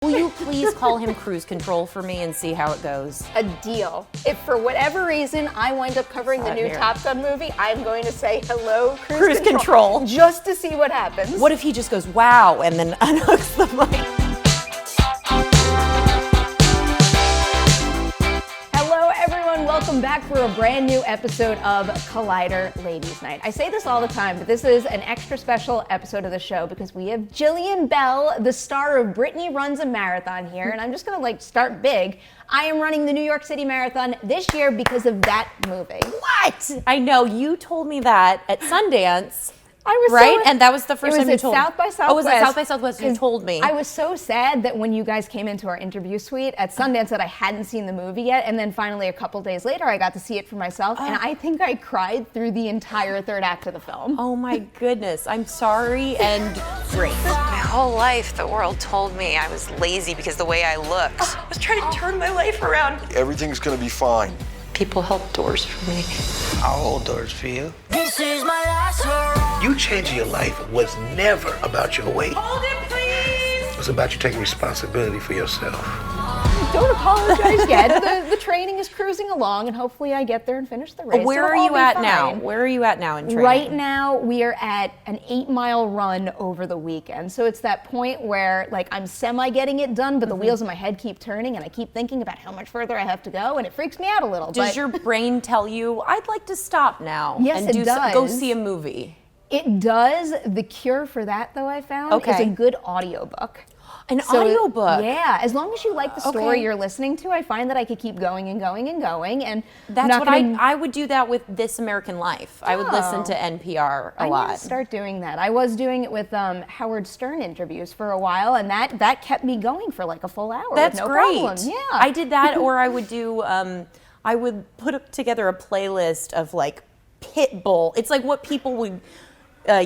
Will you please call him cruise control for me and see how it goes? A deal. If for whatever reason I wind up covering the new Top Gun movie, I'm going to say hello, cruise control, just to see what happens. What if he just goes, wow, and then unhooks the mic? Hello, everyone. Welcome back for a brand new episode of Collider Ladies Night. I say this all the time, but this is an extra special episode of the show because we have Jillian Bell, the star of Brittany Runs A Marathon here, and I'm just gonna start big. I am running the New York City Marathon this year because of that movie. What? I know, you told me that at Sundance. I was right? And that was the first time you told me. It was at South by Southwest. Oh, was it South by Southwest? You told me. I was so sad that when you guys came into our interview suite at Sundance that I hadn't seen the movie yet, and then finally a couple days later I got to see it for myself, and I think I cried through the entire third act of the film. Oh my goodness, I'm sorry and great. My whole life the world told me I was lazy because the way I looked. I was trying to turn my life around. Everything's gonna be fine. People held doors for me. I'll hold doors for you. This is my last hurrah. You changing your life was never about your weight. Hold it, please! It was about you taking responsibility for yourself. Don't apologize yet. The training is cruising along, and hopefully I get there and finish the race. Where are you at now? Where are you at now in training? Right now, we are at an 8-mile run over the weekend. So it's that point where, I'm semi getting it done, but the wheels in my head keep turning, and I keep thinking about how much further I have to go, and it freaks me out a little. Does your brain tell you, I'd like to stop now? Yes, and it does. Go see a movie. It does. The cure for that, though, I found, is a good audiobook. An audiobook? Yeah, as long as you like the story you're listening to, I find that I could keep going and going and going. And that's what I would do that with This American Life. I would listen to NPR a lot. I need to start doing that. I was doing it with Howard Stern interviews for a while, and that kept me going for a full hour. That's with no great. problem. Yeah, I did that, or I would do. I would put together a playlist of Pitbull. It's like what people would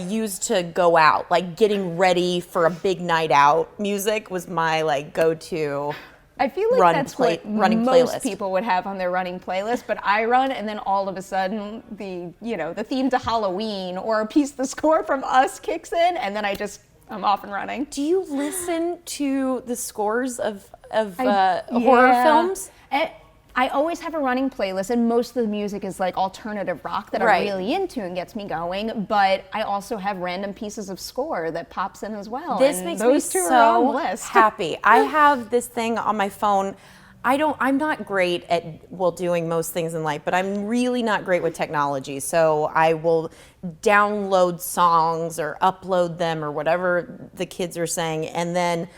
used to go out, getting ready for a big night out. Music was my go-to. I feel like that's what running most playlist. People would have on their running playlist, but I run, and then all of a sudden the theme to Halloween or a piece of the score from Us kicks in, and then I'm off and running. Do you listen to the scores of horror films? I always have a running playlist, and most of the music is alternative rock that I'm really into and gets me going, but I also have random pieces of score that pops in as well. This and makes those me two so are on the list. happy. I have this thing on my phone. I'm not great at doing most things in life, but I'm really not great with technology. So I will download songs or upload them or whatever the kids are saying, and then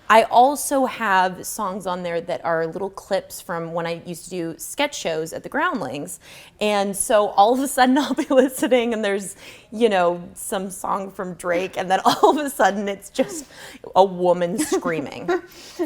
I also have songs on there that are little clips from when I used to do sketch shows at the Groundlings. And so all of a sudden I'll be listening and there's, some song from Drake, and then all of a sudden it's just a woman screaming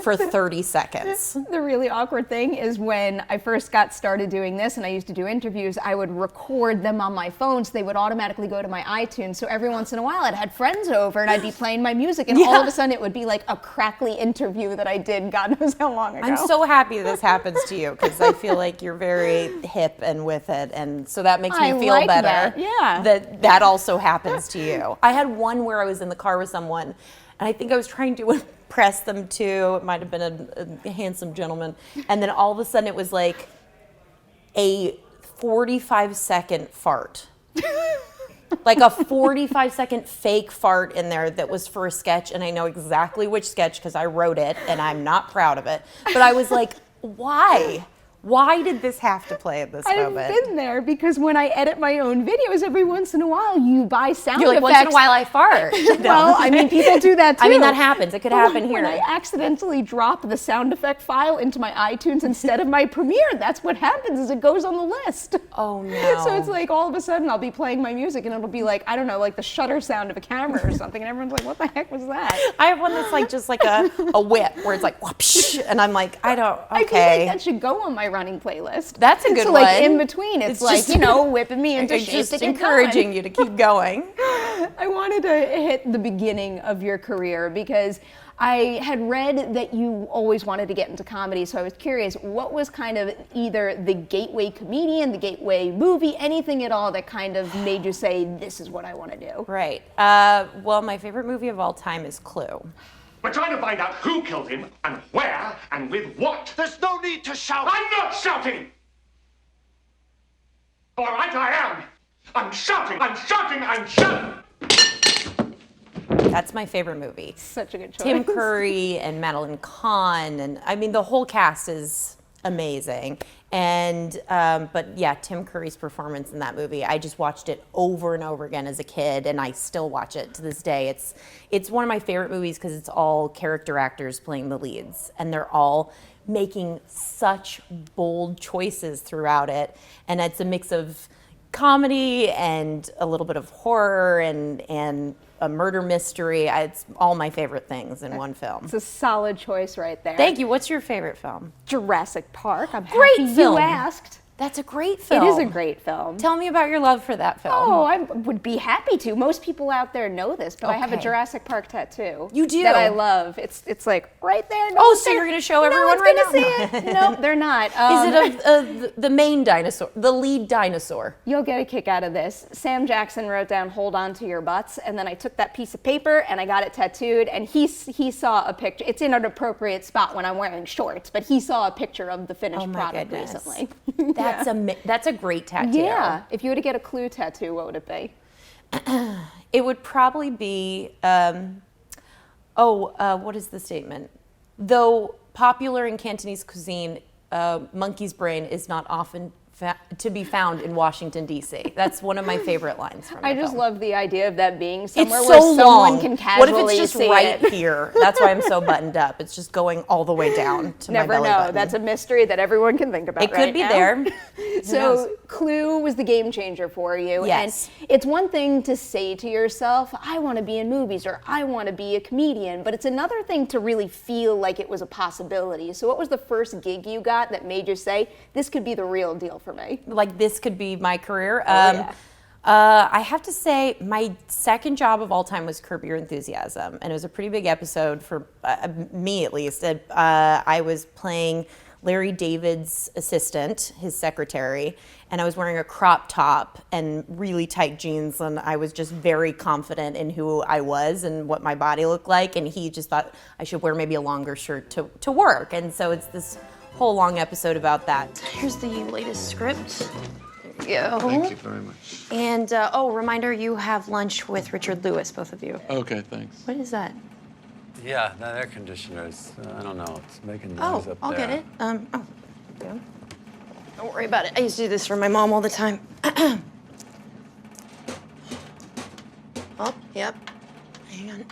for 30 seconds. The really awkward thing is when I first got started doing this and I used to do interviews, I would record them on my phone so they would automatically go to my iTunes. So every once in a while I'd had friends over and I'd be playing my music, and all of a sudden it would be a crackly interview that I did God knows how long ago. I'm so happy this happens to you because I feel like you're very hip and with it, and so that makes me feel better. That. Yeah. That also happens to you. I had one where I was in the car with someone, and I think I was trying to impress them too. It might have been a handsome gentleman, and then all of a sudden it was a 45-second fart. A 45-second fake fart in there that was for a sketch, and I know exactly which sketch because I wrote it, and I'm not proud of it. But I was like, why? Why did this have to play at this moment? I've been there because when I edit my own videos, every once in a while you buy sound You're effects. Once in a while I fart. Well, people do that too. That happens. It could happen here. When I accidentally drop the sound effect file into my iTunes instead of my Premiere, that's what happens, is it goes on the list. Oh no. So it's all of a sudden I'll be playing my music and it'll be I don't know, the shutter sound of a camera or something, and everyone's like, what the heck was that? I have one that's just a whip where it's whoopsh, and I'm like, I don't, okay. I feel like that should go on my running playlist. That's a good so, one. in between, it's whipping me into shape just to get encouraging going. you to keep going. I wanted to hit the beginning of your career because I had read that you always wanted to get into comedy, so I was curious, what was kind of either the gateway comedian, the gateway movie, anything at all that kind of made you say, this is what I want to do? Right. Well, my favorite movie of all time is Clue. We're trying to find out who killed him, and where, and with what. There's no need to shout. I'm not shouting! All right, I am. I'm shouting, I'm shouting, I'm shouting! That's my favorite movie. Such a good choice. Tim Curry and Madeline Kahn, and I mean the whole cast is amazing. And but yeah, Tim Curry's performance in that movie, I just watched it over and over again as a kid, and I still watch it to this day. It's one of my favorite movies because it's all character actors playing the leads, and they're all making such bold choices throughout it, and it's a mix of comedy and a little bit of horror and a murder mystery. It's all my favorite things in one film. It's a solid choice right there. Thank you. What's your favorite film? Jurassic Park. I'm Great happy film. you asked. That's a great film. It is a great film. Tell me about your love for that film. Oh, I would be happy to. Most people out there know this, but I have a Okay. Jurassic Park tattoo. You do? That I love. It's like right there. No Oh, one's so there. you're gonna show No everyone one's right gonna now? see it. Nope, they're not. Is it the main dinosaur, the lead dinosaur? You'll get a kick out of this. Sam Jackson wrote down "Hold on to your butts," and then I took that piece of paper and I got it tattooed. And he saw a picture. It's in an appropriate spot when I'm wearing shorts, but he saw a picture of the finished Oh my product goodness. recently. That's a great tattoo. Yeah. If you were to get a Clue tattoo, what would it be? It would probably be, what is the statement? Though popular in Cantonese cuisine, monkey's brain is not often to be found in Washington, D.C. That's one of my favorite lines from the I just film. love the idea of that being somewhere It's where so someone long. can What casually if it's just see right it. here? That's why I'm so buttoned up. It's just going all the way down to Never my belly know. button. That's a mystery that everyone can think about. It could right be now. there. Who knows? So Clue was the game changer for you. Yes. And it's one thing to say to yourself, I want to be in movies or I want to be a comedian, but it's another thing to really feel like it was a possibility. So what was the first gig you got that made you say, this could be the real deal for me? Like this could be my career. yeah. I have to say my second job of all time was Curb Your Enthusiasm, and it was a pretty big episode for me at least. I was playing Larry David's assistant, his secretary, and I was wearing a crop top and really tight jeans, and I was just very confident in who I was and what my body looked like, and he just thought I should wear maybe a longer shirt to work, and so it's this whole long episode about that. Here's the latest script. There you go. Thank you very much. And, reminder, you have lunch with Richard Lewis, both of you. Okay, thanks. What is that? Yeah, that air conditioner's, I don't know, it's making noise up I'll there. get it. There you go. Don't worry about it. I used to do this for my mom all the time. Oh, yep. Hang on.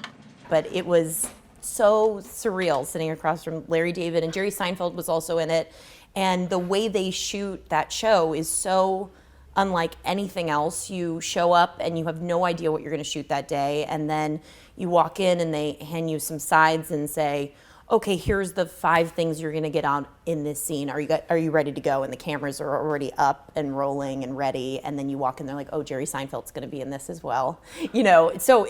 But it was so surreal sitting across from Larry David, and Jerry Seinfeld was also in it. And the way they shoot that show is so unlike anything else. You show up and you have no idea what you're going to shoot that day, and then you walk in and they hand you some sides and say, okay, here's the 5 things you're going to get on in this scene. Are you ready to go? And the cameras are already up and rolling and ready. And then you walk in, they're like, oh, Jerry Seinfeld's going to be in this as well. You know, so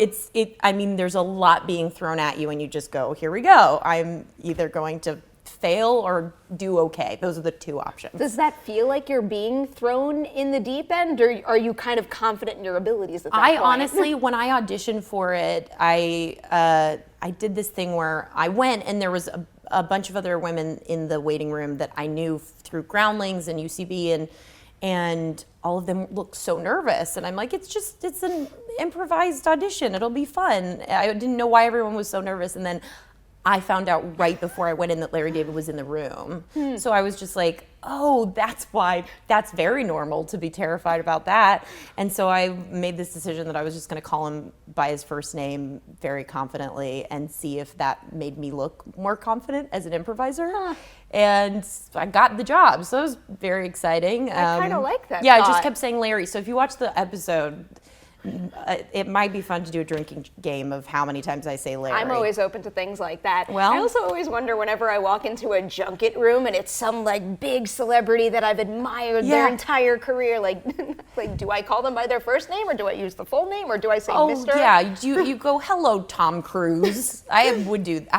I mean, there's a lot being thrown at you and you just go, here we go. I'm either going to fail or do okay. Those are the 2 options. Does that feel like you're being thrown in the deep end, or are you kind of confident in your abilities at that point? Honestly, when I auditioned for it, I did this thing where I went and there was a bunch of other women in the waiting room that I knew through Groundlings and UCB, and all of them looked so nervous. And I'm like, it's an improvised audition. It'll be fun. I didn't know why everyone was so nervous. And then I found out right before I went in that Larry David was in the room. So I was just like, oh, that's why, that's very normal to be terrified about that. And so I made this decision that I was just gonna call him by his first name very confidently and see if that made me look more confident as an improviser. And I got the job, so it was very exciting. I kind of like that Yeah, I thought. just kept saying Larry. So if you watch the episode, it might be fun to do a drinking game of how many times I say Larry. I'm always open to things like that. Well- I also always wonder whenever I walk into a junket room and it's some like big celebrity that I've admired their Yeah. entire career, like do I call them by their first name or do I use the full name or do I say Oh, Mr.? yeah, you go, hello, Tom Cruise. I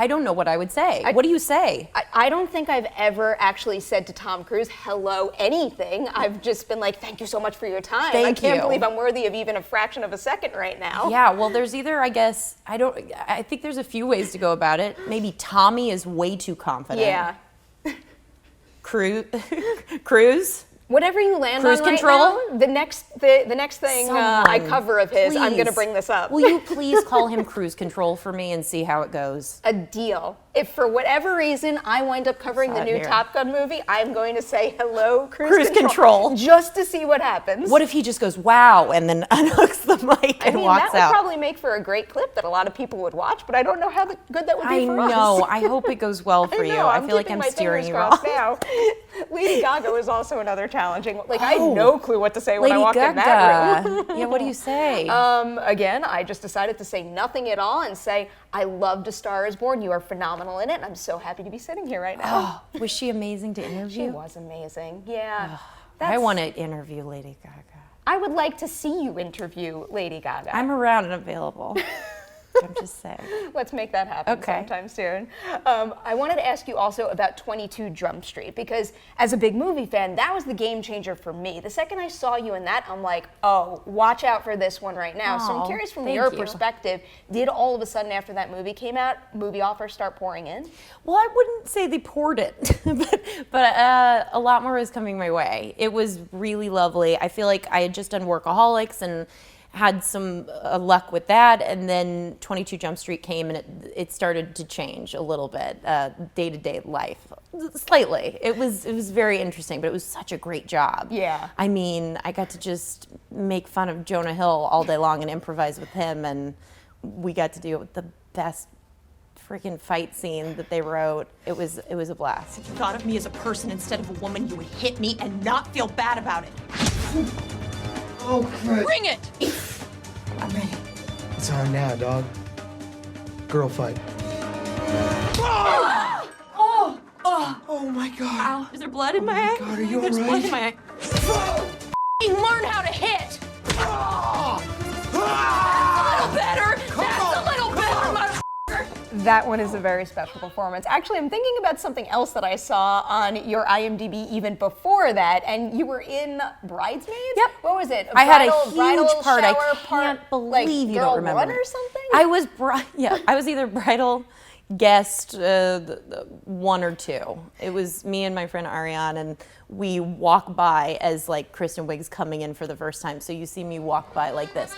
don't know what I would say. What do you say? I don't think I've ever actually said to Tom Cruise, hello, anything. I've just been like, thank you so much for your time. I can't believe I'm worthy of even a fraction of a second right now. Yeah, well, there's either, I guess, I think there's a few ways to go about it. Maybe Tommy is way too confident. Yeah. Cruise? Whatever you land Cruise on right control? now, the next thing I Someone, cover of his, I'm going to please. bring this up. Will you please call him Cruise Control for me and see how it goes? A deal. If for whatever reason I wind up covering the Saw it new here. Top Gun movie, I'm going to say hello, Cruise Control. just to see what happens. What if he just goes, wow, and then unhooks the mic and walks that would out? probably make for a great clip that a lot of people would watch, but I don't know how good that would be I for us. know. I hope it goes well for you. I feel like keeping I'm my steering fingers you crossed wrong. now. Lady Gaga is also another challenging one. Like, I had no clue what to say when I Lady walked in that room. Gaga. Yeah, what do you say? Again, I just decided to say nothing at all and say, I loved A Star Is Born. You are phenomenal in it, and I'm so happy to be sitting here right now. Oh, was she amazing to interview? She was amazing. Yeah. I want to interview Lady Gaga. I would like to see you interview Lady Gaga. I'm around and available. I'm just saying. Let's make that happen sometime soon. I wanted to ask you also about 22 Jump Street, because as a big movie fan, that was the game changer for me. The second I saw you in that, I'm like, oh, watch out for this one right now. So I'm curious from your perspective, did all of a sudden after that movie came out, movie offers start pouring in? Well, I wouldn't say they poured it, but a lot more was coming my way. It was really lovely. I feel like I had just done Workaholics and had some luck with that, and then 22 Jump Street came, and it started to change a little bit, day-to-day life, slightly. It was very interesting, but it was such a great job. Yeah. I mean, I got to just make fun of Jonah Hill all day long and improvise with him, and we got to do the best freaking fight scene that they wrote. It was a blast. If you thought of me as a person instead of a woman, you would hit me and not feel bad about it. Oh, crap. Bring it! I'm ready. It's on now, dog. Girl fight. Oh my god. Ow. Is there blood in my eye? God, are you There's blood alright? in my eye. You learn how to hit! That's a little better! That's a little better, motherfucker! That one is a very special performance. Actually, I'm thinking about something else that I saw on your IMDb even before that, and you were in Bridesmaids? Yep. What was it? I had a bridal huge part. I shower can't believe like you girl don't remember. one it. or something? I was I was either bridal guest one or two. It was me and my friend Ariane, and we walk by as like Kristen Wiig's coming in for the first time. So you see me walk by like this.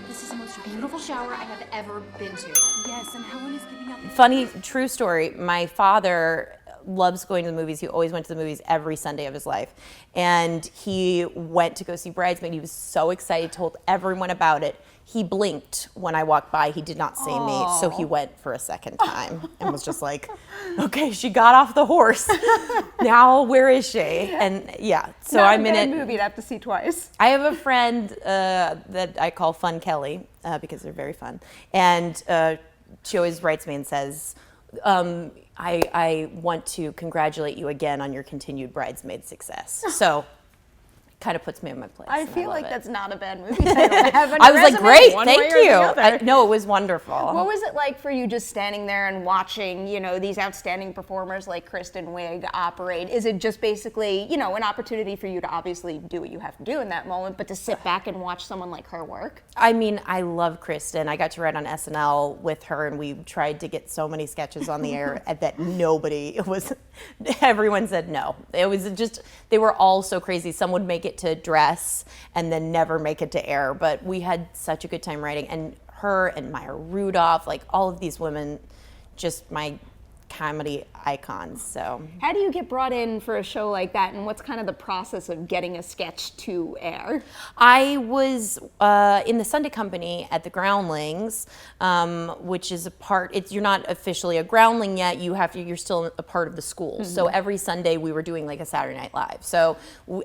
This is the most beautiful shower I have ever been to. Yes, and Helen is giving up. Funny, true story. My father loves going to the movies. He always went to the movies every Sunday of his life. And he went to go see Bridesmaid. He was so excited, told everyone about it. He blinked when I walked by. He did not see me, so he went for a second time and was just like, okay, she got off the horse. Now, where is she? And yeah, so Not I'm a in bad it. movie to have to see twice. I have a friend that I call Fun Kelly because they're very fun. And she always writes me and says, I want to congratulate you again on your continued Bridesmaid success. So kind of puts me in my place. I and feel love like it. that's not a bad movie title to have on I your was like, resume, great, one thank way or the you. other. No, it was wonderful. What was it like for you just standing there and watching, these outstanding performers like Kristen Wiig operate? Is it just basically, an opportunity for you to obviously do what you have to do in that moment, but to sit back and watch someone like her work? I mean, I love Kristen. I got to write on SNL with her, and we tried to get so many sketches on the air that everyone said no. It was just, they were all so crazy. Some would make it to dress and then never make it to air, but we had such a good time writing. And her and Maya Rudolph, like all of these women, just my comedy icons. So how do you get brought in for a show like that, and what's kind of the process of getting a sketch to air? I was in the Sunday Company at the Groundlings, which is you're not officially a Groundling yet. You're still a part of the school. Mm-hmm. So every Sunday we were doing like a Saturday Night Live. So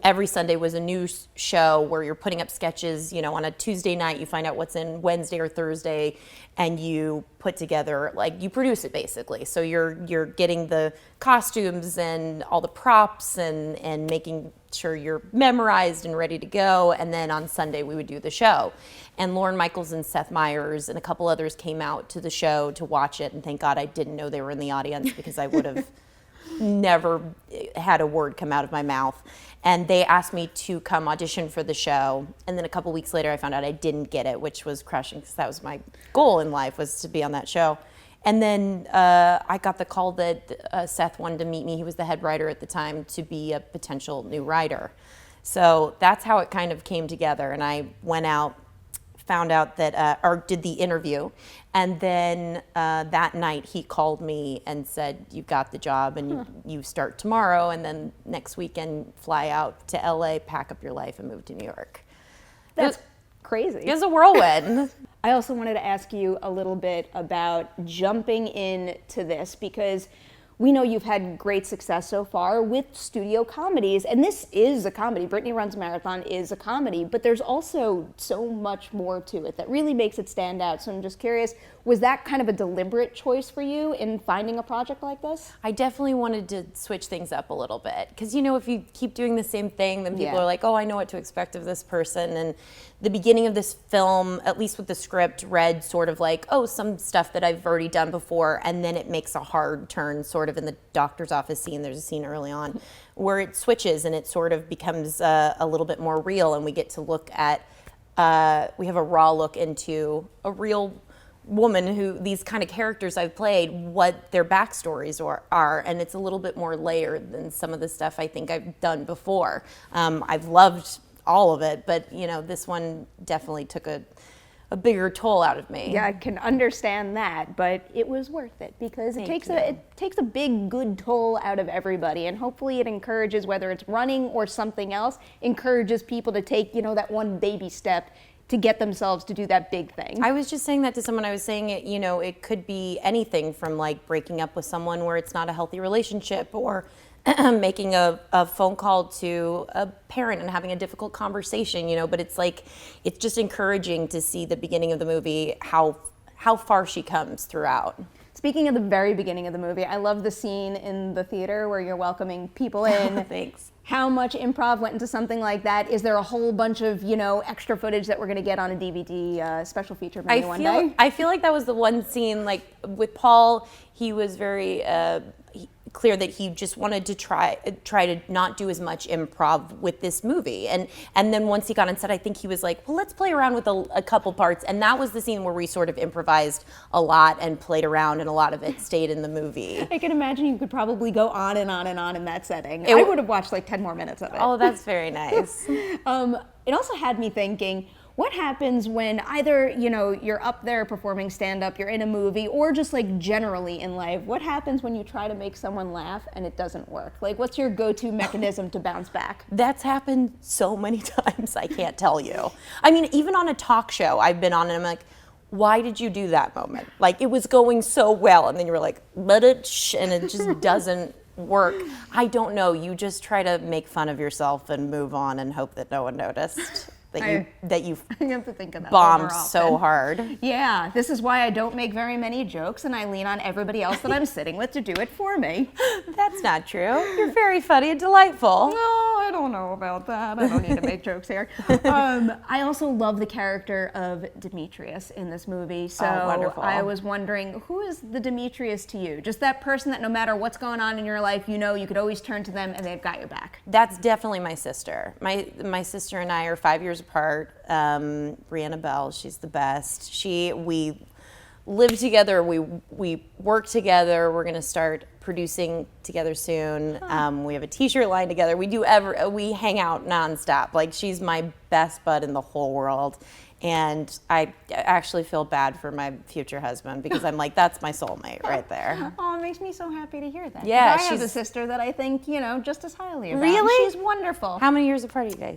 every Sunday was a new show where you're putting up sketches. On a Tuesday night you find out what's in Wednesday or Thursday, and you put together, like, you produce it basically. So you're you're getting the costumes and all the props and making sure you're memorized and ready to go. And then on Sunday we would do the show. And Lorne Michaels and Seth Meyers and a couple others came out to the show to watch it. And thank God I didn't know they were in the audience, because I would have never had a word come out of my mouth. And they asked me to come audition for the show. And then a couple weeks later I found out I didn't get it, which was crushing, because that was my goal in life, was to be on that show. And then I got the call that Seth wanted to meet me. He was the head writer at the time, to be a potential new writer. So that's how it kind of came together. And I went out, found out that, or did the interview. And then that night he called me and said, you got the job and you start tomorrow. And then next weekend, fly out to LA, pack up your life and move to New York. That's crazy. It was a whirlwind. I also wanted to ask you a little bit about jumping into this, because we know you've had great success so far with studio comedies, and this is a comedy. Brittany Runs A Marathon is a comedy, but there's also so much more to it that really makes it stand out. So I'm just curious, was that kind of a deliberate choice for you in finding a project like this? I definitely wanted to switch things up a little bit, because if you keep doing the same thing, then people are like, oh, I know what to expect of this person. And the beginning of this film, at least with the script, read sort of like, oh, some stuff that I've already done before, and then it makes a hard turn sort of in the doctor's office scene. There's a scene early on where it switches and it sort of becomes a little bit more real, and we get to look at, we have a raw look into a real woman who, these kind of characters I've played, what their backstories are, and it's a little bit more layered than some of the stuff I think I've done before. I've loved all of it, but this one definitely took a bigger toll out of me. Yeah, I can understand that, but it was worth it, because it takes a big good toll out of everybody, and hopefully it encourages, whether it's running or something else, encourages people to take that one baby step to get themselves to do that big thing. I was just saying that to someone. I was saying it, it could be anything from like breaking up with someone where it's not a healthy relationship, or making a phone call to a parent and having a difficult conversation, but it's like, it's just encouraging to see the beginning of the movie, how far she comes throughout. Speaking of the very beginning of the movie, I love the scene in the theater where you're welcoming people in. Thanks. How much improv went into something like that? Is there a whole bunch of, extra footage that we're going to get on a DVD special feature maybe one day? I feel like that was the one scene, like with Paul, he was very clear that he just wanted to try to not do as much improv with this movie. And then once he got on set, I think he was like, well, let's play around with a couple parts. And that was the scene where we sort of improvised a lot and played around, and a lot of it stayed in the movie. I can imagine you could probably go on and on and on in that setting. I would have watched like 10 more minutes of it. Oh, that's very nice. It also had me thinking, what happens when either, you're up there performing stand-up, you're in a movie, or just like generally in life, what happens when you try to make someone laugh and it doesn't work? Like, what's your go-to mechanism to bounce back? That's happened so many times, I can't tell you. I mean, even on a talk show I've been on, and I'm like, why did you do that moment? Like, it was going so well, and then you were like, and it just doesn't work. I don't know. You just try to make fun of yourself and move on and hope that no one noticed that you I have to think of that bombed so hard. Yeah, this is why I don't make very many jokes, and I lean on everybody else that I'm sitting with to do it for me. That's not true. You're very funny and delightful. No, I don't know about that. I don't need to make jokes here. I also love the character of Demetrius in this movie. So wonderful. I was wondering, who is the Demetrius to you? Just that person that no matter what's going on in your life, you could always turn to them and they've got your back. That's definitely my sister. My sister and I are 5 years apart. Brittany Bell, she's the best. We live together. We work together. We're gonna start producing together soon. We have a t-shirt line together. We hang out nonstop. Like, she's my best bud in the whole world. And I actually feel bad for my future husband, because I'm like, that's my soulmate right there. Oh, it makes me so happy to hear that. Yeah, I have a sister that I think, just as highly about. Really? She's wonderful. How many years apart are you guys?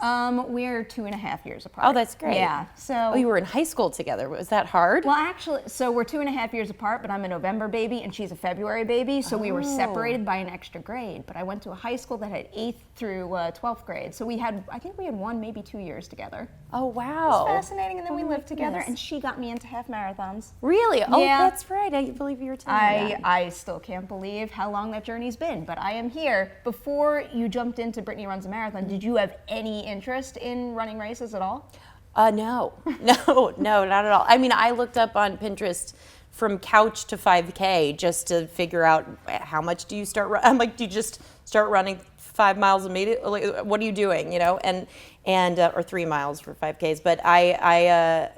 We're 2.5 years apart. Oh, that's great. Yeah. So. Oh, you were in high school together. Was that hard? Well, actually, so we're 2.5 years apart, but I'm a November baby and she's a February baby. So we were separated by an extra grade. But I went to a high school that had 8th through 12th grade. So I think we had 1, maybe 2 years together. Oh, wow. It was fascinating. And then we lived together, and she got me into half marathons. Really? Oh, Yeah. that's right. I believe you were telling me that. I still still can't believe how long that journey's been, but I am here. Before you jumped into Brittany Runs a Marathon, did you have any interest in running races at all? No, not at all. I mean, I looked up on Pinterest from couch to 5K just to figure out how much do you start. I'm like, do you just start running 5 miles immediately? Like, what are you doing? You know, and or 3 miles for 5Ks. But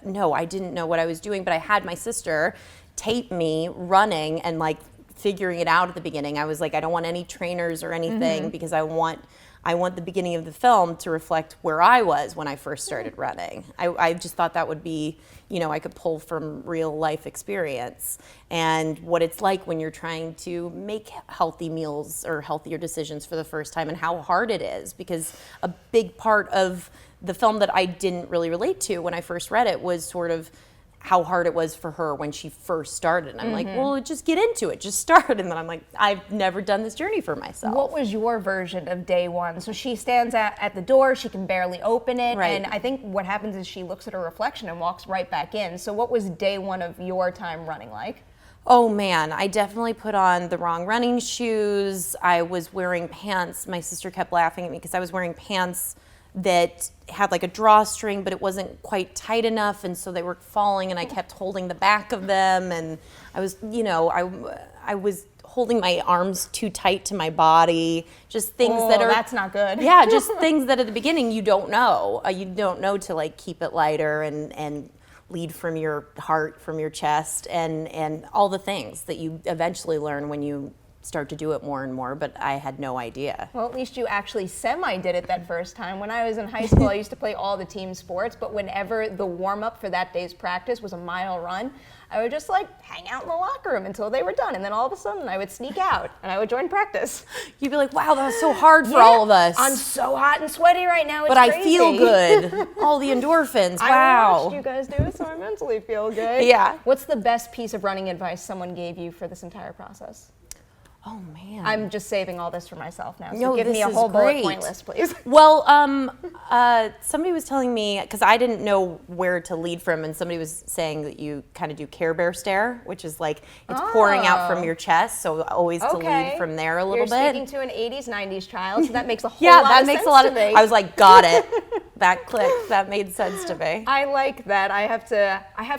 no, I didn't know what I was doing. But I had my sister tape me running and like figuring it out at the beginning. I was like, I don't want any trainers or anything because I want the beginning of the film to reflect where I was when I first started running. I just thought that would be, you know, I could pull from real life experience and what it's like when you're trying to make healthy meals or healthier decisions for the first time and how hard it is, because a big part of the film that I didn't really relate to when I first read it was sort of how hard it was for her when she first started. And I'm like, well, just get into it, just start. And then I'm like, I've never done this journey for myself. What was your version of day one? So she stands at the door, she can barely open it. Right. And I think what happens is she looks at her reflection and walks right back in. So what was day one of your time running like? Oh man, I definitely put on the wrong running shoes. I was wearing pants. My sister kept laughing at me because I was wearing pants that had like a drawstring, but it wasn't quite tight enough, and so they were falling, and I kept holding the back of them, and I was, you know, I was holding my arms too tight to my body, just things that are... that's not good. Yeah, just things that at the beginning you don't know. You don't know to like keep it lighter and lead from your heart, from your chest, and all the things that you eventually learn when you start to do it more and more, but I had no idea. Well, at least you actually semi-did it that first time. When I was in high school, I used to play all the team sports, but whenever the warm-up for that day's practice was a mile run, I would just like hang out in the locker room until they were done, and then all of a sudden I would sneak out and I would join practice. You'd be like, wow, that was so hard for all of us. I'm so hot and sweaty right now, it's but crazy. I feel good. All the endorphins, wow. I watched you guys do it, so I mentally feel good. Yeah. What's the best piece of running advice someone gave you for this entire process? Oh man. I'm just saving all this for myself now. So No, give me a this whole is bullet great. point list, please. Well, somebody was telling me, because I didn't know where to lead from, and somebody was saying that you kind of do Care Bear stare, which is like it's pouring out from your chest, so always to lead from there a little You're bit. speaking to an 80s, 90s child, so that makes a whole Yeah, lot that of makes sense a lot to of. me. I was like, got it. That clicked. That made sense to me. I like that. I have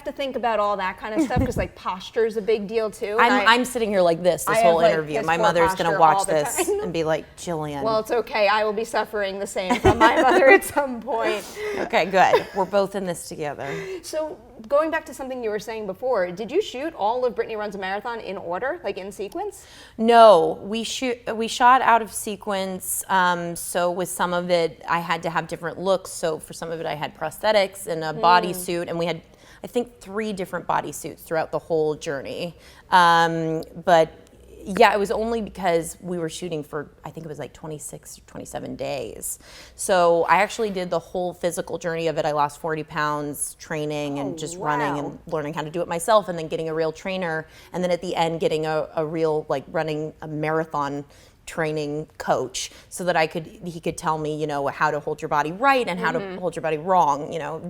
to think about all that kind of stuff because like posture is a big deal too. and I'm sitting here like this I whole have, like, interview. piss My poor mother's gonna posture watch all the this time. and be like, Jillian. Well, it's okay. I will be suffering the same from my mother at some point. Okay, good. We're both in this together. So going back to something you were saying before, did you shoot all of Brittany Runs a Marathon in order, like in sequence? No, we shot out of sequence. So with some of it, I had to have different looks. So for some of it, I had prosthetics and a bodysuit, and we had, I think, 3 different bodysuits throughout the whole journey. But yeah, it was only because we were shooting for, I think it was like 26 or 27 days. So I actually did the whole physical journey of it. I lost 40 pounds training and just running and learning how to do it myself, and then getting a real trainer. And then at the end, getting a real, like, running a marathon training coach, so that he could tell me, you know, how to hold your body right and how to hold your body wrong, you know,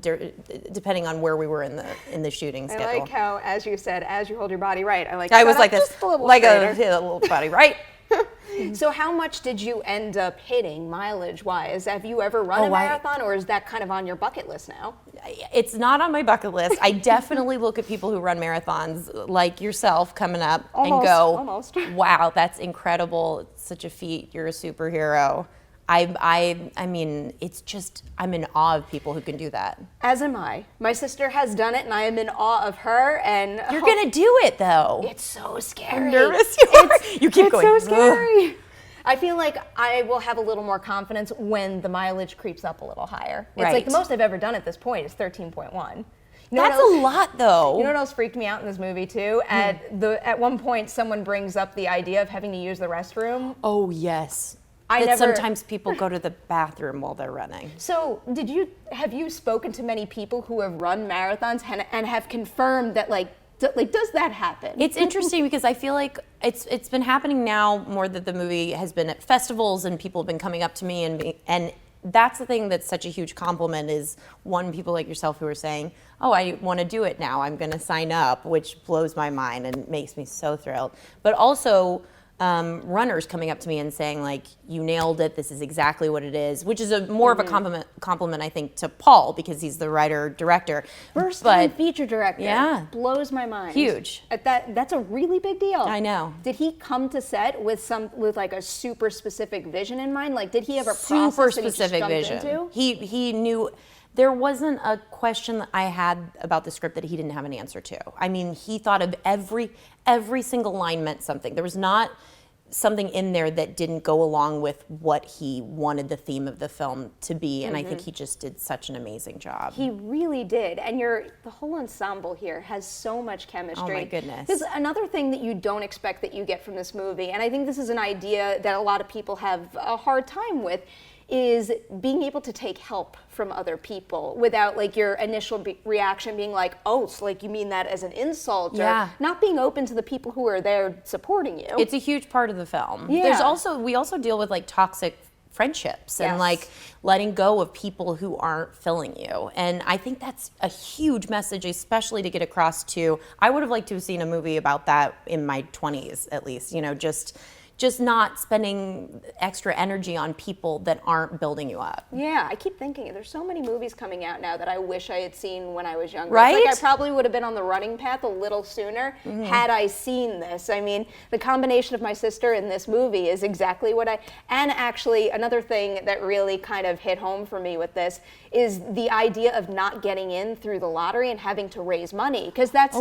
depending on where we were in the shooting schedule. I like how, as you said, as you hold your body right, I was like this, just a little like straighter. a little body right. So how much did you end up hitting mileage-wise? Have you ever run a marathon, or is that kind of on your bucket list now? It's not on my bucket list. I definitely look at people who run marathons like yourself coming up and go, wow, that's incredible. It's such a feat. You're a superhero. I mean, it's just, I'm in awe of people who can do that. As am I. My sister has done it, and I am in awe of her. And you're gonna do it, though. It's so scary. I'm nervous. You keep going. It's so scary. Ugh. I feel like I will have a little more confidence when the mileage creeps up a little higher. It's like the most I've ever done at this point is 13.1. You know That's a lot, though. You know what else freaked me out in this movie too? At one point, someone brings up the idea of having to use the restroom. Oh yes. Sometimes people go to the bathroom while they're running. So have you spoken to many people who have run marathons and have confirmed that does that happen? It's interesting because I feel like it's been happening now more that the movie has been at festivals and people have been coming up to me and that's the thing that's such a huge compliment is, one, people like yourself who are saying, oh, I want to do it now, I'm going to sign up, which blows my mind and makes me so thrilled. But also runners coming up to me and saying, like, you nailed it, this is exactly what it is, which is more of a compliment, I think, to Paul, because he's the writer-director. First time feature director. Yeah. Blows my mind. Huge. That's a really big deal. I know. Did he come to set with like a super specific vision in mind? Like, did he have a super process that specific he just jumped vision. into? He knew. There wasn't a question that I had about the script that he didn't have an answer to. I mean, he thought of every single line meant something. There was not something in there that didn't go along with what he wanted the theme of the film to be, and I think he just did such an amazing job. He really did, and the whole ensemble here has so much chemistry. Oh my goodness. There's another thing that you don't expect that you get from this movie, and I think this is an idea that a lot of people have a hard time with, is being able to take help from other people without like your initial reaction being like, oh, so like you mean that as an insult, or not being open to the people who are there supporting you. It's a huge part of the film. Yeah. We also deal with like toxic friendships and like letting go of people who aren't filling you. And I think that's a huge message, especially to get across to, I would have liked to have seen a movie about that in my 20s at least, you know, just not spending extra energy on people that aren't building you up. Yeah, I keep thinking there's so many movies coming out now that I wish I had seen when I was younger. Right? It's like I probably would have been on the running path a little sooner had I seen this. I mean, the combination of my sister in this movie is exactly what and actually another thing that really kind of hit home for me with this is the idea of not getting in through the lottery and having to raise money, because that's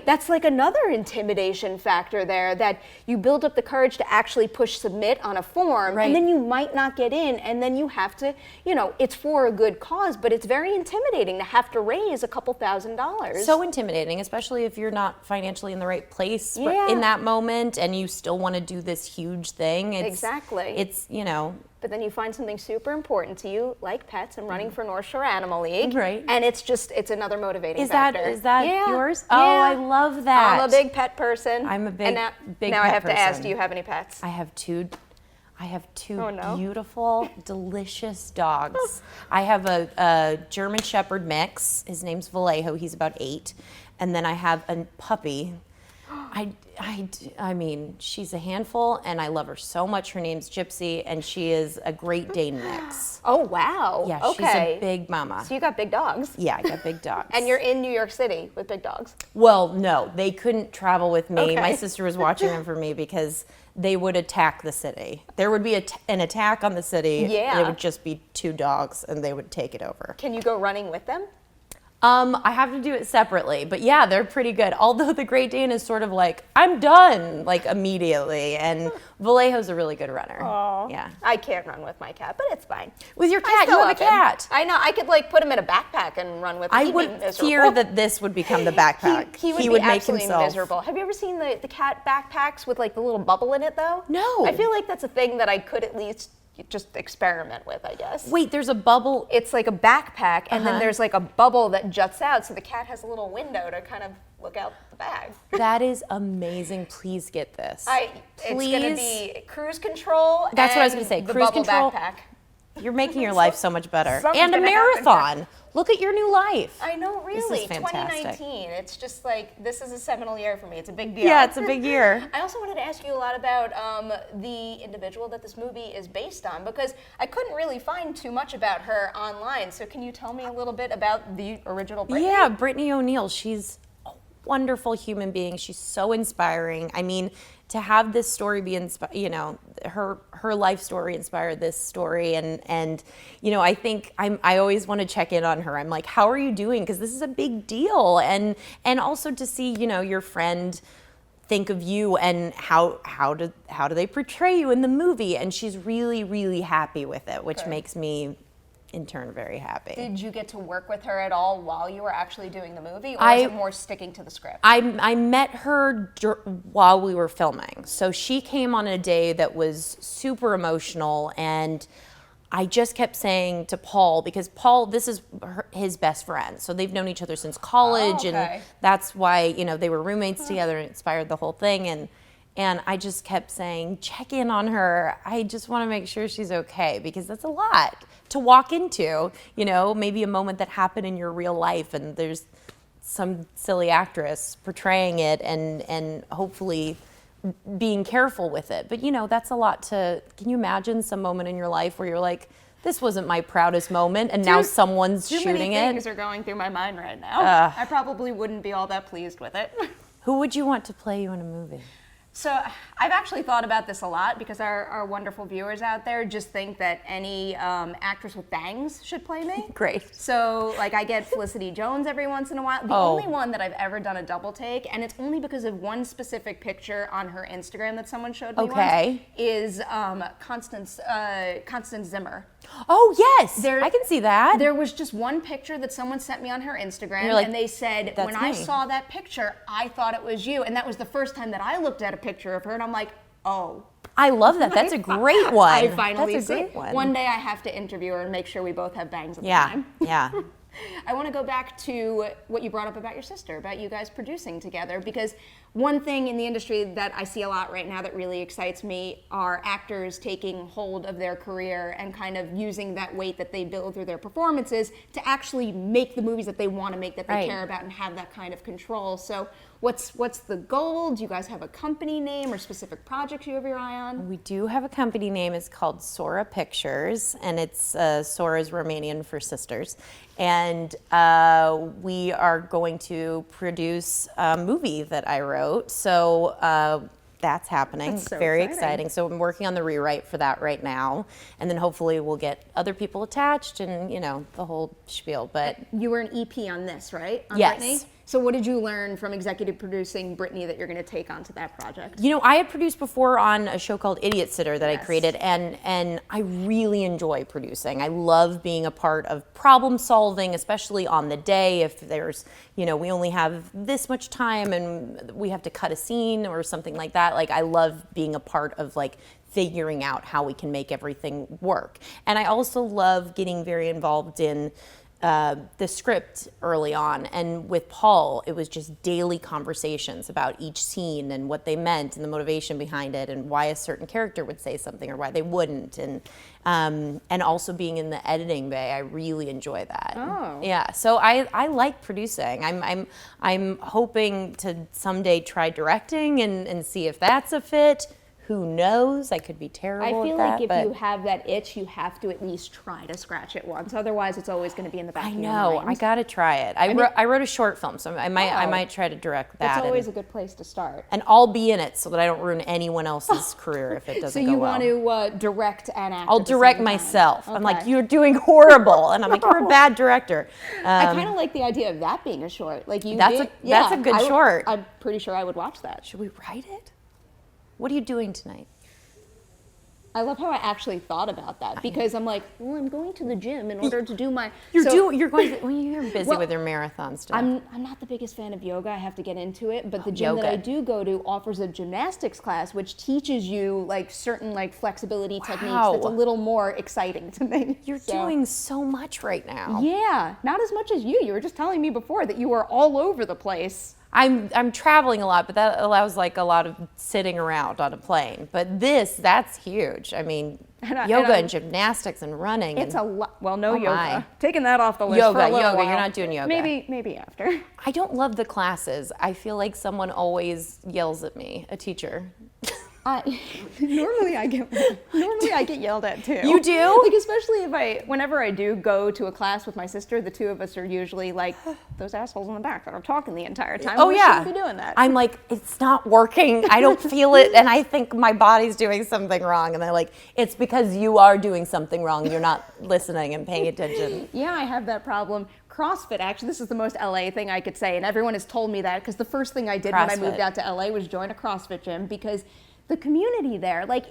that's like another intimidation factor there, that you build up the courage to actually push submit on a form, and then you might not get in, and then you have to, you know, it's for a good cause, but it's very intimidating to have to raise a couple $1,000s. So intimidating, especially if you're not financially in the right place in that moment and you still want to do this huge thing. It's, you know. But then you find something super important to you, like pets and running for North Shore Animal League. Right. And it's another motivating factor. Is that yours? Oh, I love that. I'm a big pet person. I'm a big now pet I have person. to ask, do you have any pets? I have two beautiful, delicious dogs. I have a German Shepherd mix. His name's Vallejo. He's about 8. And then I have a puppy. I mean, she's a handful, and I love her so much. Her name's Gypsy, and she is a Great Dane mix. Oh, wow. Yeah, okay. She's a big mama. So you got big dogs. Yeah, I got big dogs. And you're in New York City with big dogs. Well, no, they couldn't travel with me. Okay. My sister was watching them for me because they would attack the city. There would be an attack on the city. Yeah. And it would just be 2 dogs, and they would take it over. Can you go running with them? I have to do it separately, but yeah, they're pretty good. Although the Great Dane is sort of like, I'm done, like immediately. And Vallejo's a really good runner. Oh, yeah. I can't run with my cat, but it's fine. With your cat, you have a cat. I know. I could like put him in a backpack and run with him. I would fear that this would become the backpack. He would be absolutely miserable. Have you ever seen the cat backpacks with like the little bubble in it though? No. I feel like that's a thing that I could at least just experiment with, I guess. Wait, there's a bubble? It's like a backpack, and then there's like a bubble that juts out, so the cat has a little window to kind of look out the bag. That is amazing. Please get this. It's gonna be cruise control. That's what I was gonna say. The Cruise bubble control. backpack. You're making your life so much better. Something's And a gonna happen marathon. Look at your new life. I know, really. This is fantastic. 2019. It's just like, this is a seminal year for me. It's a big deal. Yeah, it's a big year. I also wanted to ask you a lot about the individual that this movie is based on, because I couldn't really find too much about her online. So can you tell me a little bit about the original Brittany? Yeah, Brittany O'Neill. She's a wonderful human being. She's so inspiring. I mean, to have this story be her life story inspired this story, and you know, I think I always want to check in on her. I'm like, how are you doing? Because this is a big deal, and also to see, you know, your friend think of you and how do they portray you in the movie, and she's really, really happy with it, which makes me in turn very happy. Did you get to work with her at all while you were actually doing the movie, or is it more sticking to the script? I met her while we were filming. So she came on a day that was super emotional, and I just kept saying to Paul, because Paul, this is his best friend, so they've known each other since college, and that's why, you know, they were roommates together and inspired the whole thing. And I just kept saying, check in on her. I just want to make sure she's okay, because that's a lot to walk into, you know, maybe a moment that happened in your real life and there's some silly actress portraying it and hopefully being careful with it. But, you know, that's a lot to, can you imagine some moment in your life where you're like, this wasn't my proudest moment, and now someone's shooting it? Too many things are going through my mind right now. I probably wouldn't be all that pleased with it. Who would you want to play you in a movie? So I've actually thought about this a lot because our wonderful viewers out there just think that any actress with bangs should play me. Great. So like I get Felicity Jones every once in a while. The only one that I've ever done a double take, and it's only because of one specific picture on her Instagram that someone showed me once, is Constance Zimmer. Oh yes, I can see that. There was just one picture that someone sent me on her Instagram, like, and they said, when I saw that picture, I thought it was you. And that was the first time that I looked at a picture of her, and I'm like, oh. I love that. That's a great one. I finally That's a see great one. One day I have to interview her and make sure we both have bangs at the time. Yeah. I want to go back to what you brought up about your sister, about you guys producing together, because one thing in the industry that I see a lot right now that really excites me are actors taking hold of their career and kind of using that weight that they build through their performances to actually make the movies that they want to make, that they care about, and have that kind of control. So what's the goal? Do you guys have a company name or specific projects you have your eye on? We do have a company name. It's called Sora Pictures, and it's Sora's Romanian for sisters. And we are going to produce a movie that I wrote. So that's happening. That's so very exciting. So I'm working on the rewrite for that right now. And then hopefully we'll get other people attached and, you know, the whole spiel. But you were an EP on this, right? On yes. Brittany? So what did you learn from executive producing Brittany that you're going to take onto that project? You know, I had produced before on a show called Idiot Sitter that I created, and I really enjoy producing. I love being a part of problem solving, especially on the day if there's, you know, we only have this much time and we have to cut a scene or something like that. Like, I love being a part of, like, figuring out how we can make everything work. And I also love getting very involved in the script early on, and with Paul, it was just daily conversations about each scene and what they meant and the motivation behind it and why a certain character would say something or why they wouldn't, and also being in the editing bay, I really enjoy that. Oh. Yeah, so I like producing. I'm hoping to someday try directing and see if that's a fit. Who knows? I could be terrible I feel at like that, if you have that itch, you have to at least try to scratch it once. Otherwise, it's always going to be in the back of your mind. I gotta try it. I wrote a short film, so I might try to direct that. That's always a good place to start. And I'll be in it so that I don't ruin anyone else's career if it doesn't go well. So you want to direct and act? I'll direct myself. Okay. I'm like, you're doing horrible, and I'm like, you're a bad director. I kind of like the idea of that being a short. Like you. That's a good short. I'm pretty sure I would watch that. Should we write it? What are you doing tonight? I love how I actually thought about that, because I'm like, well, I'm going to the gym in order to do my. You're busy with your marathon stuff. I'm not the biggest fan of yoga. I have to get into it, but the gym that I do go to offers a gymnastics class, which teaches you like certain like flexibility techniques. That's a little more exciting to me. You're doing so much right now. Yeah, not as much as you. You were just telling me before that you were all over the place. I'm traveling a lot, but that allows like a lot of sitting around on a plane. But that's huge. I mean, yoga and gymnastics and running. It's a lot. Well, no yoga. Taking that off the list for a little while. You're not doing yoga. Maybe after. I don't love the classes. I feel like someone always yells at me, a teacher. Normally I get yelled at too. You do? Like, especially whenever I do go to a class with my sister, the two of us are usually like those assholes in the back that are talking the entire time. Oh, we shouldn't be doing that. I'm like, it's not working. I don't feel it, and I think my body's doing something wrong. And they're like, it's because you are doing something wrong. You're not listening and paying attention. Yeah, I have that problem. CrossFit, actually, this is the most LA thing I could say, and everyone has told me that, because the first thing I did when I moved out to LA was join a CrossFit gym, because the community there, like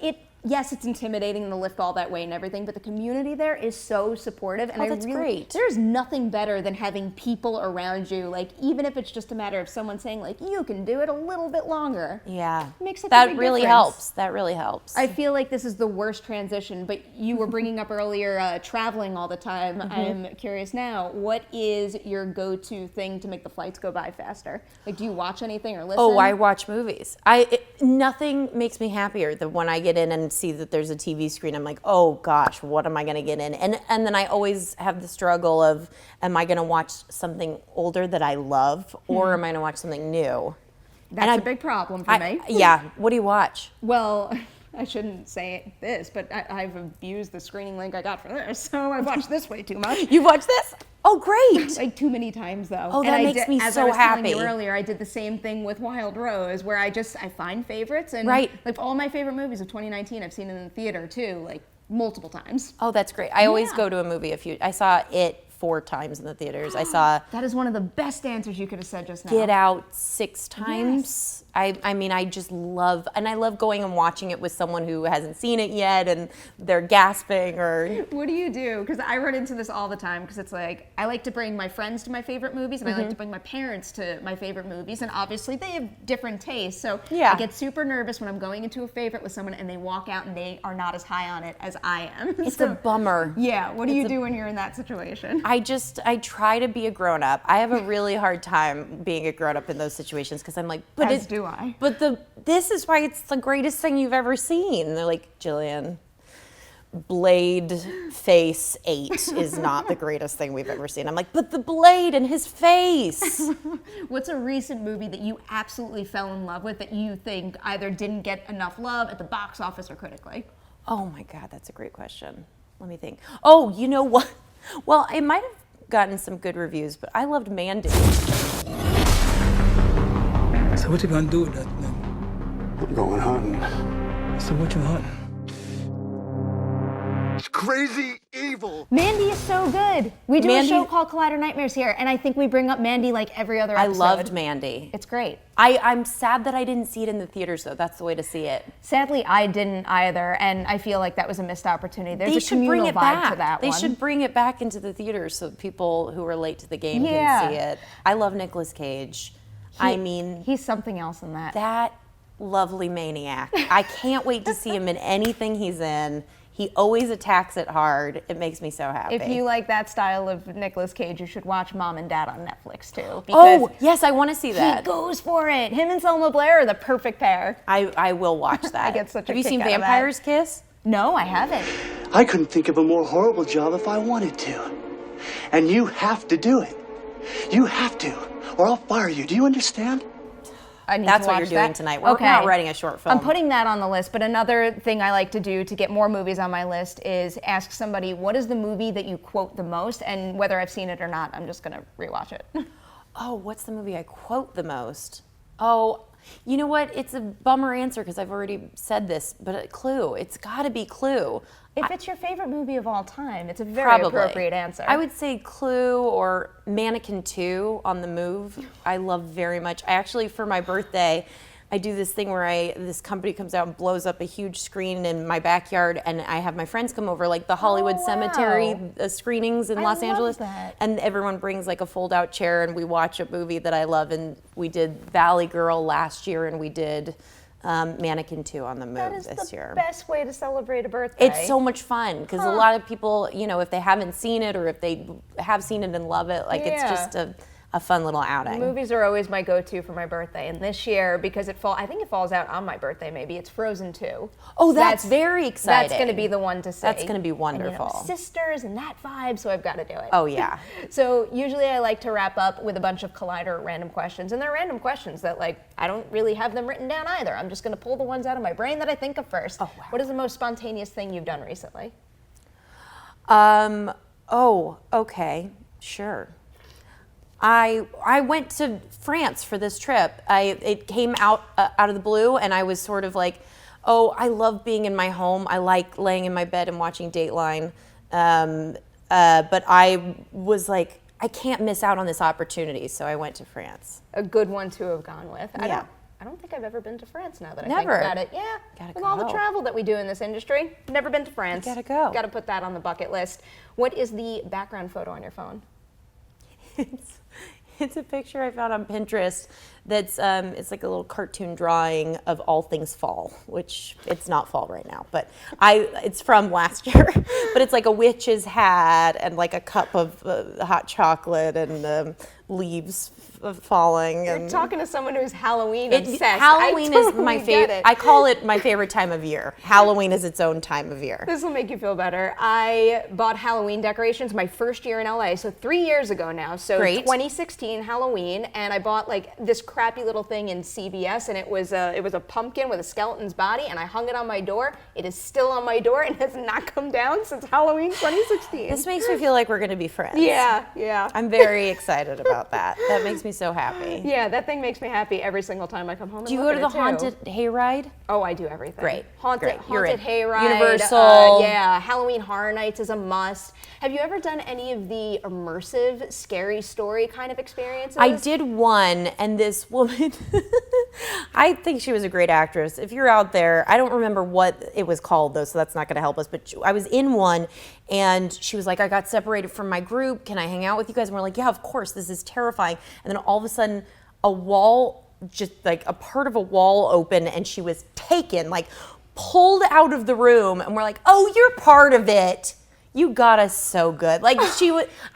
yes, it's intimidating to lift all that weight and everything, but the community there is so supportive. And that's great. There's nothing better than having people around you, like even if it's just a matter of someone saying like, you can do it a little bit longer. Yeah. It makes such a that big really difference. helps. That really helps. I feel like this is the worst transition, but you were bringing up earlier traveling all the time. I'm curious now, what is your go-to thing to make the flights go by faster? Like, do you watch anything or listen? Oh, I watch movies. Nothing makes me happier than when I get in and see that there's a TV screen. I'm like, oh gosh, what am I going to get in? And then I always have the struggle of, am I going to watch something older that I love, or am I going to watch something new? That's a big problem for me. Yeah. What do you watch? Well, I shouldn't say this, but I've abused the screening link I got for this, so I've watched this way too much. You watch this? Oh, great. Like too many times though. Oh, that makes me as so I was happy. telling you earlier, I did the same thing with Wild Rose, where I find favorites, and Right. like all my favorite movies of 2019, I've seen in the theater too, like multiple times. Oh, that's great. I always go to a movie I saw it 4 times in the theaters. I saw That is one of the best answers you could have said just now. Get Out 6 times. I mean, I just love, and I love going and watching it with someone who hasn't seen it yet and they're gasping or. What do you do? Because I run into this all the time, because it's like, I like to bring my friends to my favorite movies, and I like to bring my parents to my favorite movies, and obviously they have different tastes. So I get super nervous when I'm going into a favorite with someone and they walk out and they are not as high on it as I am. It's a bummer. Yeah, what do you do when you're in that situation? I try to be a grown-up. I have a really hard time being a grown-up in those situations, because I'm like, but As do I. But this is why it's the greatest thing you've ever seen. And they're like, Jillian, Blade Face 8 is not the greatest thing we've ever seen. I'm like, but the blade and his face. What's a recent movie that you absolutely fell in love with that you think either didn't get enough love at the box office or critically? Oh my God, that's a great question. Let me think. Oh, you know what? Well, it might have gotten some good reviews, but I loved Mandy. So what you gonna do with that thing? I'm going hunting. So what you hunting? It's crazy evil. Mandy is so good. We do Mandy- a show called Collider Nightmares here, and I think we bring up Mandy like every other episode. I loved Mandy. It's great. I'm sad that I didn't see it in the theaters, though. That's the way to see it. Sadly, I didn't either, and I feel like that was a missed opportunity. There's They a should bring communal it vibe back. to that They one. should bring it back into the theaters so people who are late to the game Yeah. can see it. I love Nicolas Cage. I mean, he's something else in that. that lovely maniac. I can't wait to see him in anything he's in. He always attacks it hard. It makes me so happy. If you like that style of Nicolas Cage, you should watch Mom and Dad on Netflix too. Oh, yes, I want to see He that. goes for it. Him and Selma Blair are the perfect pair. I will watch that. I get such a Have you kick seen out of that. Vampire's Kiss? No, I haven't. I couldn't think of a more horrible job if I wanted to. And you have to do it. You have to, or I'll fire you. Do you understand? I need That's to what you're watch doing that. tonight. We're not writing a short film. I'm putting that on the list, but another thing I like to do to get more movies on my list is ask somebody, what is the movie that you quote the most? And whether I've seen it or not, I'm just going to rewatch it. Oh, what's the movie I quote the most? Oh, you know what? It's a bummer answer because I've already said this, but Clue. It's got to be Clue. If it's your favorite movie of all time, it's a very appropriate answer. I would say Clue or Mannequin 2 on the Move. I love very much. I actually, for my birthday, I do this thing where this company comes out and blows up a huge screen in my backyard, and I have my friends come over, like the Hollywood Cemetery screenings in Los Angeles. That. And everyone brings like a fold-out chair, and we watch a movie that I love. And we did Valley Girl last year, and we did Mannequin 2 on the Move this year. That is the best way to celebrate a birthday. It's so much fun because a lot of people, you know, if they haven't seen it or if they have seen it and love it, like it's just a fun little outing. Movies are always my go-to for my birthday, and this year, because I think it falls out on my birthday maybe, it's Frozen 2. Oh, that's very exciting. That's going to be the one to see. That's going to be wonderful. And, sisters and that vibe, so I've got to do it. Oh, yeah. So usually I like to wrap up with a bunch of Collider random questions, and they're random questions that, like, I don't really have them written down either. I'm just going to pull the ones out of my brain that I think of first. Oh, wow. What is the most spontaneous thing you've done recently? Oh, okay, sure. I went to France for this trip. It came out of the blue, and I was sort of like, oh, I love being in my home. I like laying in my bed and watching Dateline. But I was like, I can't miss out on this opportunity, so I went to France. A good one to have gone with. Yeah. I don't think I've ever been to France now that I Never. think about it. Yeah, Gotta with all the go. travel that we do in this industry, never been to France. Gotta go. Gotta put that on the bucket list. What is the background photo on your phone? It's a picture I found on Pinterest that's it's like a little cartoon drawing of all things fall, which it's not fall right now, but it's from last year. But it's like a witch's hat and like a cup of hot chocolate and leaves falling. You're and talking to someone who's Halloween obsessed. Halloween I is totally my get favorite. it. I call it my favorite time of year. Halloween is its own time of year. This will make you feel better. I bought Halloween decorations my first year in LA, so 3 years ago now. So Great. 2016 Halloween, and I bought like this crappy little thing in CVS, and it was a pumpkin with a skeleton's body, and I hung it on my door. It is still on my door and has not come down since Halloween 2016. This makes me feel like we're going to be friends. Yeah. I'm very excited about that. That makes me so happy. Yeah, that thing makes me happy every single time I come home. Do you go to the haunted hayride? Oh, I do everything. Great. Haunted You're in. hayride. Universal. Yeah, Halloween Horror Nights is a must. Have you ever done any of the immersive, scary story kind of experiences? I did one, and this woman, I think she was a great actress. If you're out there, I don't remember what it was called though, so that's not going to help us, but I was in one, and she was like, I got separated from my group. Can I hang out with you guys? And we're like, yeah, of course. This is terrifying. And then all of a sudden, a wall, just like a part of a wall opened, and she was taken, like pulled out of the room, and we're like, oh, you're part of it. You got us so good. Like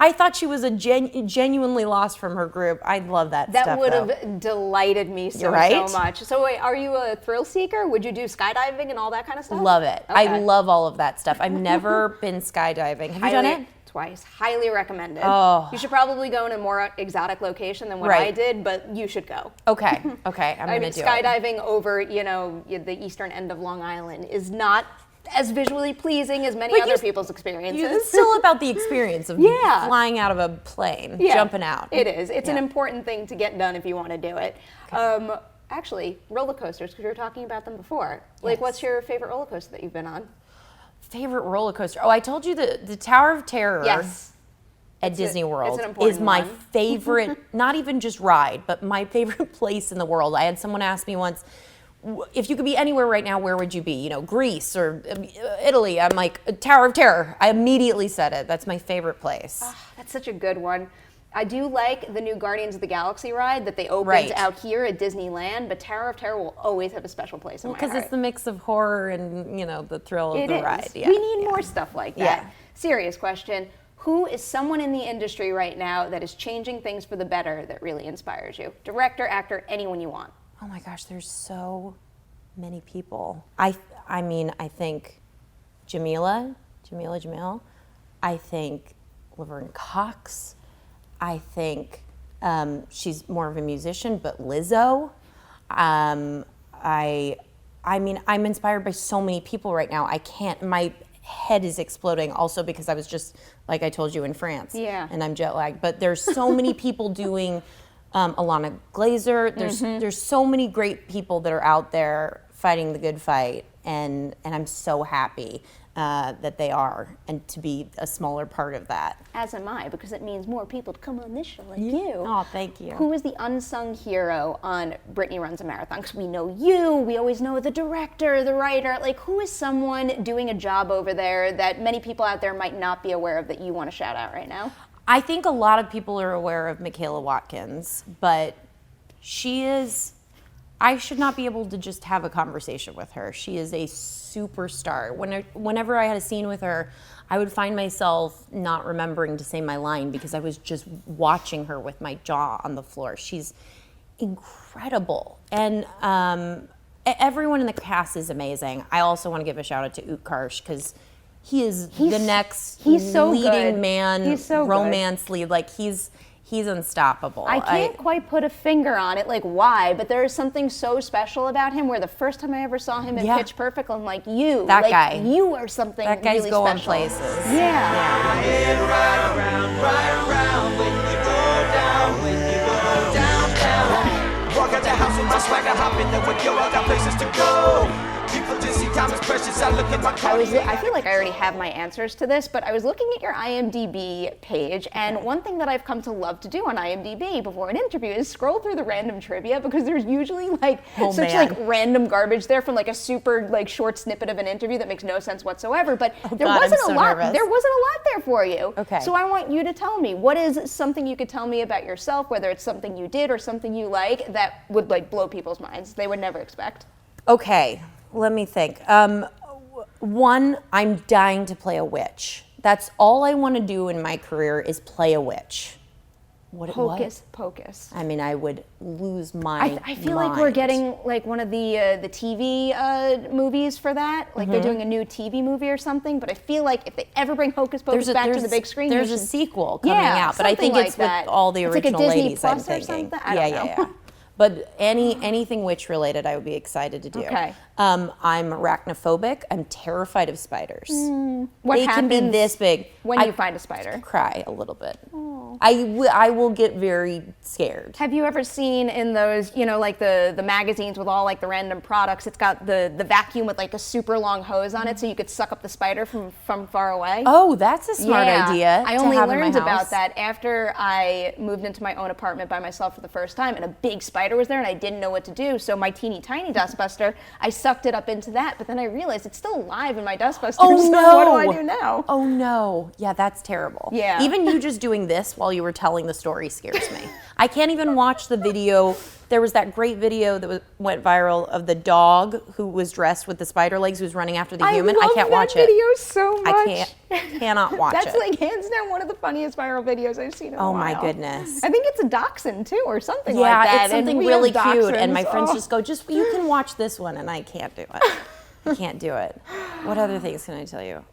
I thought she was a genuinely lost from her group. I love that stuff. That would have delighted me so much. So wait, are you a thrill seeker? Would you do skydiving and all that kind of stuff? Love it. Okay. I love all of that stuff. I've never been skydiving. Have you done it? Twice. Highly recommended. Oh. You should probably go in a more exotic location than what I did, but you should go. Okay. I'm going to do it. Skydiving over, the eastern end of Long Island is not as visually pleasing as many other people's experiences. It's still about the experience of flying out of a plane, jumping out. It is. It's an important thing to get done if you want to do it. Okay. Actually, roller coasters, because we were talking about them before. Like, what's your favorite roller coaster that you've been on? Favorite roller coaster? Oh, I told you the Tower of Terror. Yes. At Disney World is my favorite, not even just ride, but my favorite place in the world. I had someone ask me once, if you could be anywhere right now, where would you be? Greece or Italy. I'm like, Tower of Terror. I immediately said it. That's my favorite place. Oh, that's such a good one. I do like the new Guardians of the Galaxy ride that they opened out here at Disneyland, but Tower of Terror will always have a special place in my heart. Because it's the mix of horror and, the thrill of the ride. Yeah. We need more stuff like that. Yeah. Serious question. Who is someone in the industry right now that is changing things for the better that really inspires you? Director, actor, anyone you want. Oh my gosh, there's so many people. I think Jamila. I think Laverne Cox. I think she's more of a musician, but Lizzo. I'm inspired by so many people right now. My head is exploding also because I was just, like I told you, in France. Yeah. And I'm jet lagged. But there's so many people doing Alana Glazer. There's so many great people that are out there fighting the good fight, and I'm so happy that they are, and to be a smaller part of that. As am I, because it means more people to come on this show like you. Oh, thank you. Who is the unsung hero on Brittany Runs a Marathon? Because we know you, we always know the director, the writer. Like, who is someone doing a job over there that many people out there might not be aware of that you want to shout out right now? I think a lot of people are aware of Michaela Watkins, but I should not be able to just have a conversation with her. She is a superstar. Whenever I had a scene with her, I would find myself not remembering to say my line because I was just watching her with my jaw on the floor. She's incredible. And everyone in the cast is amazing. I also want to give a shout out to Utkarsh because he's the next so leading good. man, He's so romance lead. Like he's unstoppable. I can't quite put a finger on it, like why, but there is something so special about him where the first time I ever saw him in Pitch Perfect, I'm like, that guy. You are something that guy's really going special. places. Yeah. Right around when you go downtown. Walk out the house with my swagger, hop in there with yo, I got places to go. People just see time is precious. I look at my I feel like I already have my answers to this, but I was looking at your IMDb page, and one thing that I've come to love to do on IMDb before an interview is scroll through the random trivia, because there's usually like like random garbage there from like a super like short snippet of an interview that makes no sense whatsoever. But there wasn't a lot there for you. Okay. So I want you to tell me, what is something you could tell me about yourself, whether it's something you did or something you like, that would like blow people's minds, they would never expect. Okay, let me think. One, I'm dying to play a witch. That's all I want to do in my career is play a witch. Hocus pocus. I mean, I would lose my I feel like we're getting like one of the TV movies for that. Like they're doing a new TV movie or something. But I feel like if they ever bring Hocus Pocus back to the big screen, there's a sequel coming out. But I think it's with all the original ladies. I'm thinking. Yeah. But anything witch related, I would be excited to do. Okay. I'm arachnophobic. I'm terrified of spiders. What they can be this big. When you find a spider? Cry a little bit. I will get very scared. Have you ever seen in those, like the magazines with all like the random products, it's got the vacuum with like a super long hose on it so you could suck up the spider from far away? Oh, that's a smart idea. I only learned about that after I moved into my own apartment by myself for the first time, and a big spider was there and I didn't know what to do. So my teeny tiny dustbuster, I sucked it up into that, but then I realized it's still alive in my dustbuster. Oh, no. What do I do now? Oh no. Yeah, that's terrible. Yeah. Even you just doing this while you were telling the story scares me. I can't even watch the video. There was that great video that went viral of the dog who was dressed with the spider legs who was running after the human. I can't watch it. I love that video so much. I cannot watch it. That's like hands down one of the funniest viral videos I've seen in a while. Oh my goodness. I think it's a dachshund too or something like that. Yeah, it's something really cute. Dachshunds. And my friends just go, you can watch this one, and I can't do it. I can't do it. What other things can I tell you?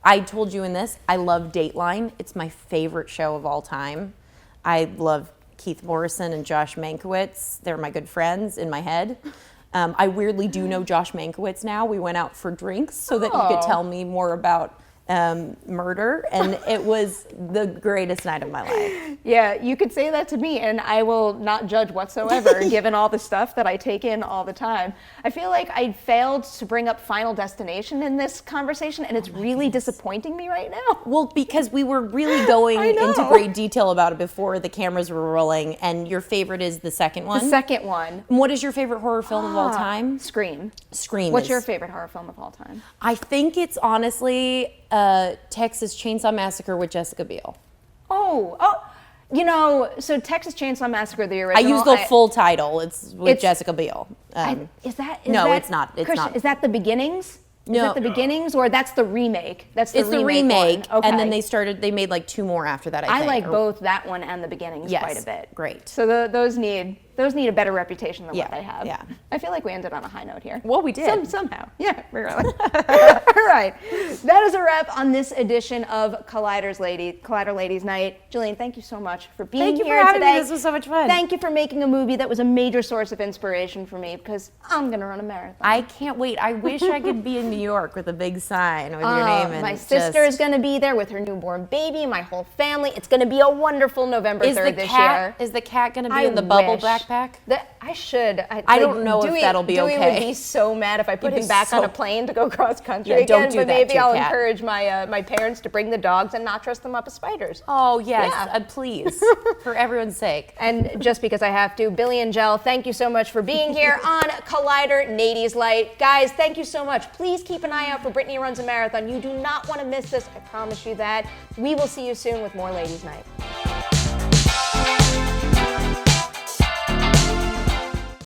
I told you in this, I love Dateline. It's my favorite show of all time. I love Keith Morrison and Josh Mankiewicz. They're my good friends in my head. I weirdly do know Josh Mankiewicz now. We went out for drinks so that he could tell me more about murder, and it was the greatest night of my life. Yeah, you could say that to me and I will not judge whatsoever given all the stuff that I take in all the time. I feel like I failed to bring up Final Destination in this conversation, and it's really disappointing me right now. Well, because we were really going into great detail about it before the cameras were rolling, and your favorite is the second one? The second one. What is your favorite horror film of all time? Scream. Scream. What's your favorite horror film of all time? I think it's honestly Texas Chainsaw Massacre with Jessica Biel. So Texas Chainsaw Massacre, the original. I use the full title. It's with Jessica Biel. It's not. It's Is that the beginnings? No. Is that the beginnings, or that's the remake? It's the remake, okay. And then they made like 2 more after that, I think. I like both that one and the beginnings quite a bit. Great. So those need a better reputation than what they have. Yeah. I feel like we ended on a high note here. Well, we did. Somehow. Yeah, really. All right. That is a wrap on this edition of Collider Ladies Night. Jillian, thank you so much for being here today. Thank you for having me. This was so much fun. Thank you for making a movie that was a major source of inspiration for me, because I'm going to run a marathon. I can't wait. I wish I could be in New York with a big sign with your name. And my sister is going to be there with her newborn baby, my whole family. It's going to be a wonderful November 3rd this year. Is the cat going to be in the bubble backpack? I should. I don't know if that'll be okay. Dewey would be so mad if I put him back on a plane to go cross country again. Don't do but that maybe to I'll cat. encourage my parents to bring the dogs and not dress them up as spiders. Oh, yes. Please. For everyone's sake. And just because I have to, Billy and Jell, thank you so much for being here on Collider Ladies Night. Guys, thank you so much. Please keep an eye out for Brittany Runs a Marathon. You do not want to miss this. I promise you that. We will see you soon with more Ladies Night.